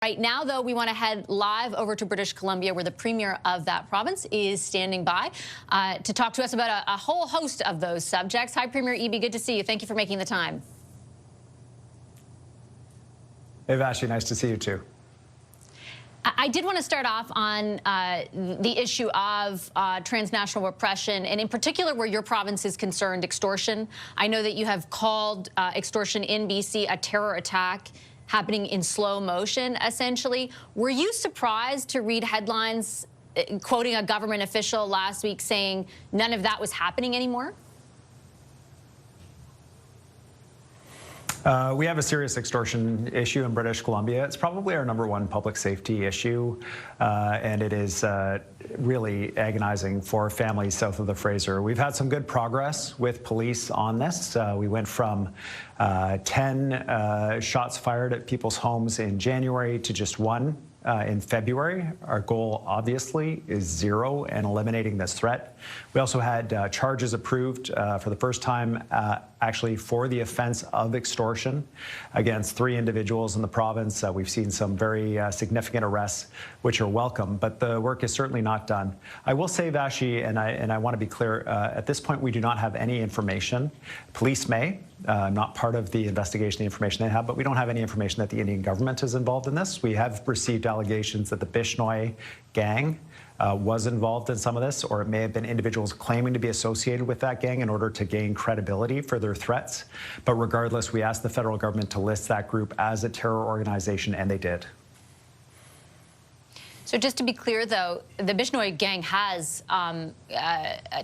Right now, though, we want to head live over to British Columbia, where the premier of that province is standing by to talk to us about a whole host of those subjects. Hi, Premier Eby. Good to see you. Thank you for making the time. Hey, Vashi. Nice to see you, too. I did want to start off on the issue of transnational repression, and in particular where your province is concerned, extortion. I know that you have called extortion in BC a terror attack happening in slow motion, essentially. Were you surprised to read headlines quoting a government official last week saying none of that was happening anymore? We have a serious extortion issue in British Columbia. It's probably our #1 public safety issue, and it is really agonizing for families south of the Fraser. We've had some good progress with police on this. We went from 10 shots fired at people's homes in January to just 1 in February. Our goal, obviously, is 0 and eliminating this threat. We also had charges approved for the first time, actually, for the offense of extortion against 3 individuals in the province. We've seen some very significant arrests, which are welcome, but the work is certainly not done. I will say, Vashi, and I want to be clear, at this point, we do not have any information. Police may. Not part of the investigation, the information they have, but we don't have any information that the Indian government is involved in this. We have received allegations that the Bishnoi gang was involved in some of this, or it may have been individuals claiming to be associated with that gang in order to gain credibility for their threats. But regardless, we asked the federal government to list that group as a terror organization, and they did. So just to be clear, though, the Bishnoi gang has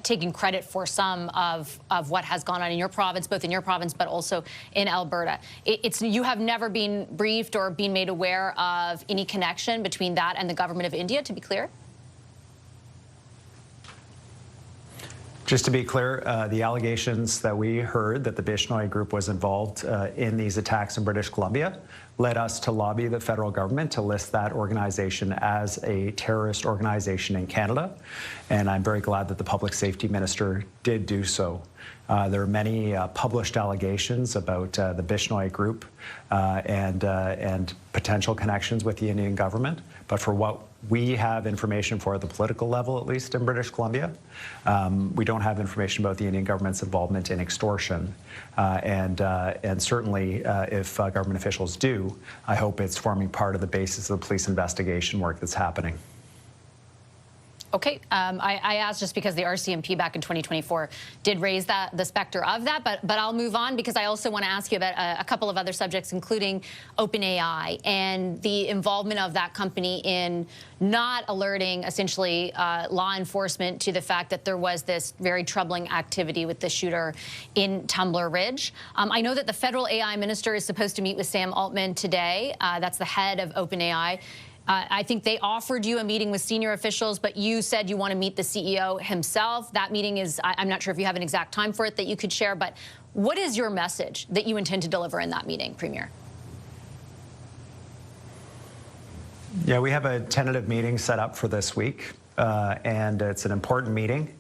taken credit for some of what has gone on in your province, both in your province but also in Alberta. You have never been briefed or been made aware of any connection between that and the government of India, to be clear? Just to be clear, the allegations that we heard that the Bishnoi group was involved in these attacks in British Columbia led us to lobby the federal government to list that organization as a terrorist organization in Canada. And I'm very glad that the public safety minister did do so. There are many published allegations about the Bishnoi group and potential connections with the Indian government. But for what we have information for at the political level, at least in British Columbia, we don't have information about the Indian government's involvement in extortion. And certainly, if government officials do, I hope it's forming part of the basis of the police investigation work that's happening. Okay, I asked just because the RCMP back in 2024 did raise the specter of that, but I'll move on because I also want to ask you about a couple of other subjects, including OpenAI and the involvement of that company in not alerting, essentially, law enforcement to the fact that there was this very troubling activity with the shooter in Tumbler Ridge. I know that the federal AI minister is supposed to meet with Sam Altman today. That's the head of OpenAI. I think they offered you a meeting with senior officials, but you said you want to meet the CEO himself. That meeting is, I'm not sure if you have an exact time for it that you could share, but what is your message that you intend to deliver in that meeting, Premier? Yeah, we have a tentative meeting set up for this week, and it's an important meeting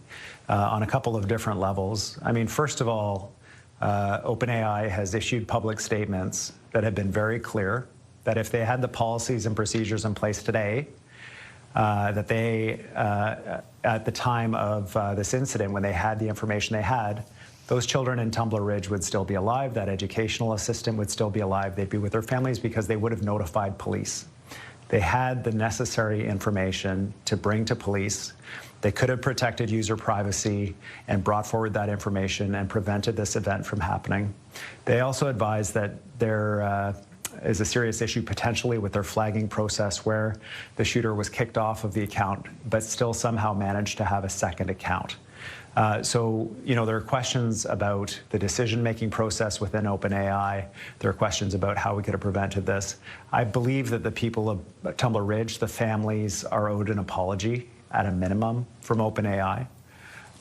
on a couple of different levels. I mean, first of all, OpenAI has issued public statements that have been very clear that if they had the policies and procedures in place today, that they, at the time of this incident, when they had the information they had, those children in Tumbler Ridge would still be alive, that educational assistant would still be alive, they'd be with their families because they would have notified police. They had the necessary information to bring to police. They could have protected user privacy and brought forward that information and prevented this event from happening. They also advised that there is a serious issue potentially with their flagging process where the shooter was kicked off of the account but still somehow managed to have a second account. So, you know, there are questions about the decision-making process within OpenAI. There are questions about how we could have prevented this. I believe that the people of Tumbler Ridge, the families, are owed an apology at a minimum from OpenAI.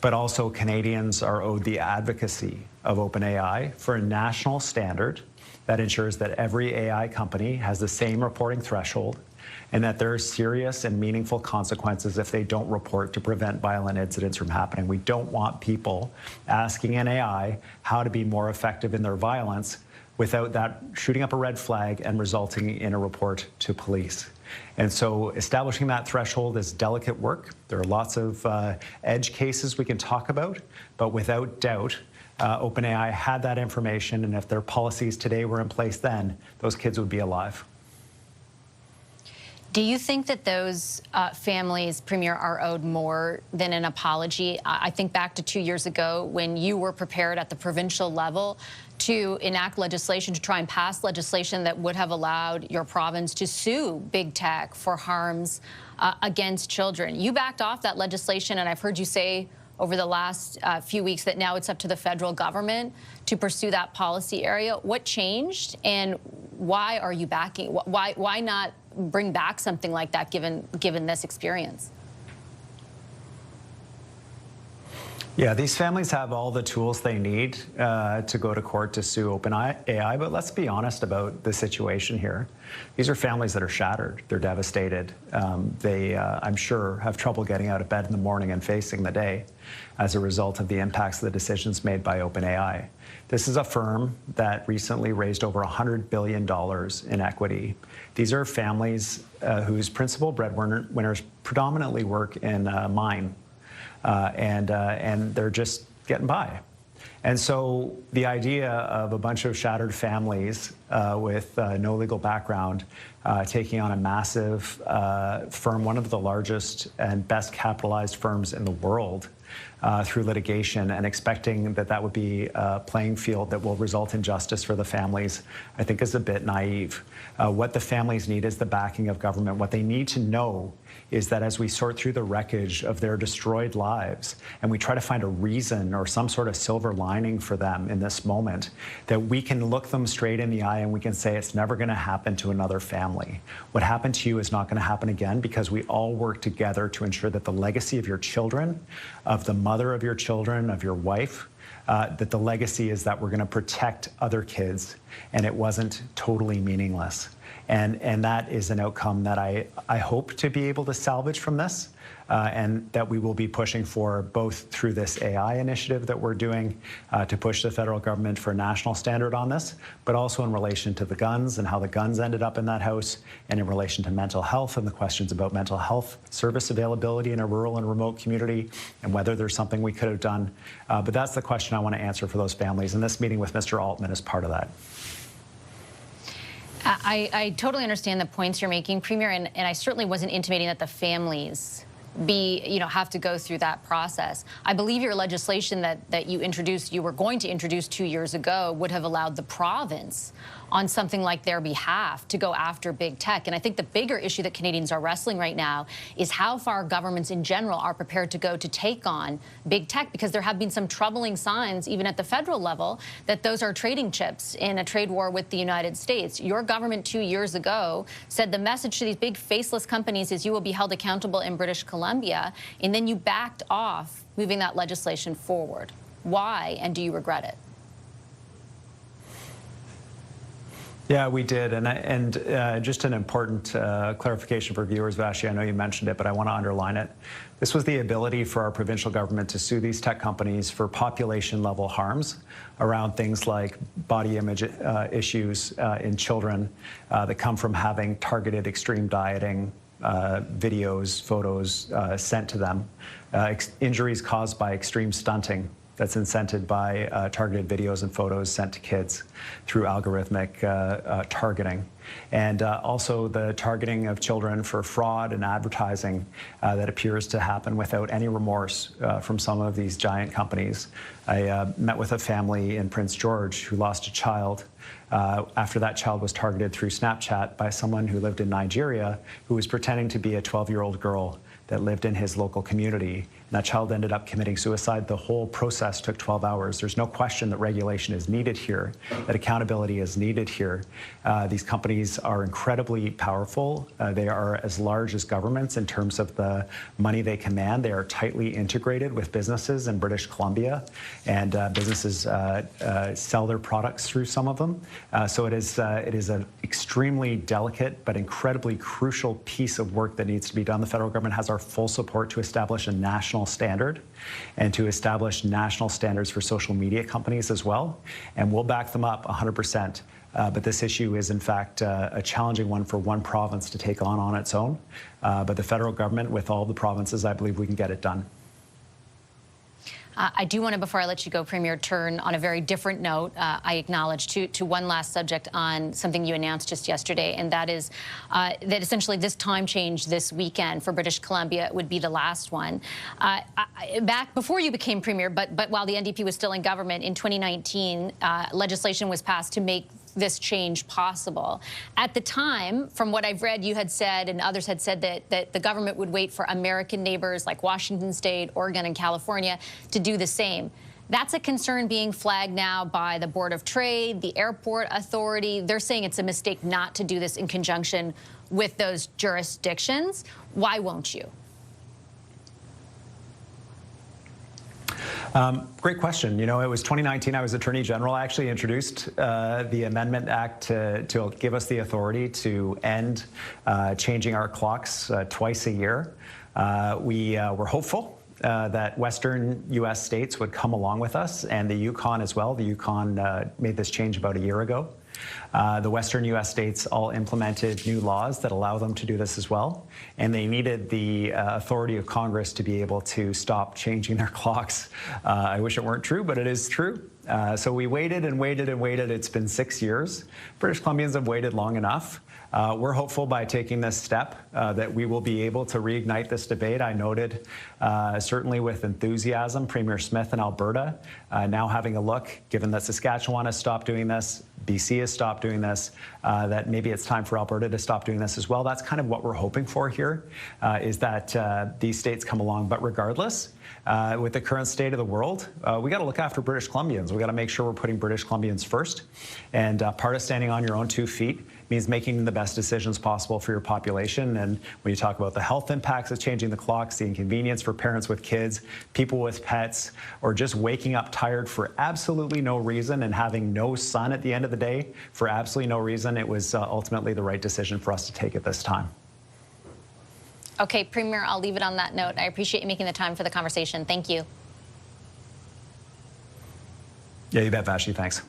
But also Canadians are owed the advocacy of OpenAI for a national standard that ensures that every AI company has the same reporting threshold and that there are serious and meaningful consequences if they don't report to prevent violent incidents from happening. We don't want people asking an AI how to be more effective in their violence without that shooting up a red flag and resulting in a report to police. And so establishing that threshold is delicate work. There are lots of edge cases we can talk about, but without doubt, OpenAI had that information, and if their policies today were in place then, those kids would be alive. Do you think that those families, Premier, are owed more than an apology? I think back to 2 years ago when you were prepared at the provincial level to enact legislation, to try and pass legislation that would have allowed your province to sue big tech for harms against children. You backed off that legislation, and I've heard you say over the last few weeks that now it's up to the federal government to pursue that policy area. What changed, and why are you backing? Why not bring back something like that given this experience? Yeah, these families have all the tools they need to go to court to sue OpenAI, but let's be honest about the situation here. These are families that are shattered. They're devastated. They, I'm sure, have trouble getting out of bed in the morning and facing the day as a result of the impacts of the decisions made by OpenAI. This is a firm that recently raised over $100 billion in equity. These are families whose principal breadwinners predominantly work in mine. And they're just getting by. And so the idea of a bunch of shattered families with no legal background taking on a massive firm, one of the largest and best capitalized firms in the world, through litigation, and expecting that that would be a playing field that will result in justice for the families, I think is a bit naive. What the families need is the backing of government. What they need to know is that as we sort through the wreckage of their destroyed lives and we try to find a reason or some sort of silver lining for them in this moment, that we can look them straight in the eye and we can say it's never going to happen to another family. What happened to you is not going to happen again, because we all work together to ensure that the legacy of your children, of the mother of your children, of your wife, that the legacy is that we're going to protect other kids, and it wasn't totally meaningless. And that is an outcome that I hope to be able to salvage from this, and that we will be pushing for both through this AI initiative that we're doing to push the federal government for a national standard on this, but also in relation to the guns and how the guns ended up in that house, and in relation to mental health and the questions about mental health service availability in a rural and remote community, and whether there's something we could have done. But that's the question I want to answer for those families, and this meeting with Mr. Altman is part of that. I totally understand the points you're making, Premier, and I certainly wasn't intimating that the families have to go through that process. I believe your legislation that you were going to introduce 2 years ago would have allowed the province on something like their behalf to go after big tech. And I think the bigger issue that Canadians are wrestling right now is how far governments in general are prepared to go to take on big tech, because there have been some troubling signs, even at the federal level, that those are trading chips in a trade war with the United States. Your government 2 years ago said the message to these big faceless companies is you will be held accountable in British Columbia, and then you backed off moving that legislation forward. Why, and do you regret it? Yeah, we did, and just an important clarification for viewers, Vashi, I know you mentioned it, but I want to underline it. This was the ability for our provincial government to sue these tech companies for population-level harms around things like body image issues in children that come from having targeted extreme dieting videos, photos sent to them, injuries caused by extreme stunting that's incented by targeted videos and photos sent to kids through algorithmic targeting. And also the targeting of children for fraud and advertising that appears to happen without any remorse from some of these giant companies. I met with a family in Prince George who lost a child after that child was targeted through Snapchat by someone who lived in Nigeria, who was pretending to be a 12-year-old girl that lived in his local community. And that child ended up committing suicide. The whole process took 12 hours. There's no question that regulation is needed here, that accountability is needed here. These companies are incredibly powerful. They are as large as governments in terms of the money they command. They are tightly integrated with businesses in British Columbia, and businesses sell their products through some of them. So it is an extremely delicate but incredibly crucial piece of work that needs to be done. The federal government has our full support to establish a national national standard and to establish national standards for social media companies as well. And we'll back them up 100%. But this issue is, in fact, a challenging one for one province to take on its own. But the federal government, with all the provinces, I believe we can get it done. I do want to, before I let you go, Premier, turn on a very different note. I acknowledge to one last subject on something you announced just yesterday, and that is that essentially this time change this weekend for British Columbia would be the last one. Back before you became Premier, but while the NDP was still in government in 2019, legislation was passed to make this change possible. At the time, from what I've read, you had said, and others had said, that the government would wait for American neighbors like Washington State, Oregon, and California to do the same. That's a concern being flagged now by the Board of Trade, the Airport Authority. They're saying it's a mistake not to do this in conjunction with those jurisdictions. Why won't you? Great question. You know, it was 2019, I was Attorney General. I actually introduced the Amendment Act to give us the authority to end changing our clocks twice a year. We were hopeful that Western U.S. states would come along with us, and the Yukon as well. The Yukon made this change about a year ago. The Western U.S. states all implemented new laws that allow them to do this as well, and they needed the authority of Congress to be able to stop changing their clocks. I wish it weren't true, but it is true. So we waited and waited and waited. It's been 6 years. British Columbians have waited long enough. We're hopeful by taking this step that we will be able to reignite this debate. I noted, certainly with enthusiasm, Premier Smith in Alberta now having a look, given that Saskatchewan has stopped doing this, BC has stopped doing this, that maybe it's time for Alberta to stop doing this as well. That's kind of what we're hoping for here, is that these states come along. But regardless, with the current state of the world, we got to look after British Columbians. We got to make sure we're putting British Columbians first. And part of standing on your own 2 feet means making the best decisions possible for your population. And when you talk about the health impacts of changing the clocks, the inconvenience for parents with kids, people with pets, or just waking up tired for absolutely no reason and having no sun at the end of the day for absolutely no reason, it was ultimately the right decision for us to take at this time. Okay, Premier, I'll leave it on that note. I appreciate you making the time for the conversation. Thank you. Yeah, you bet, Vashi. Thanks.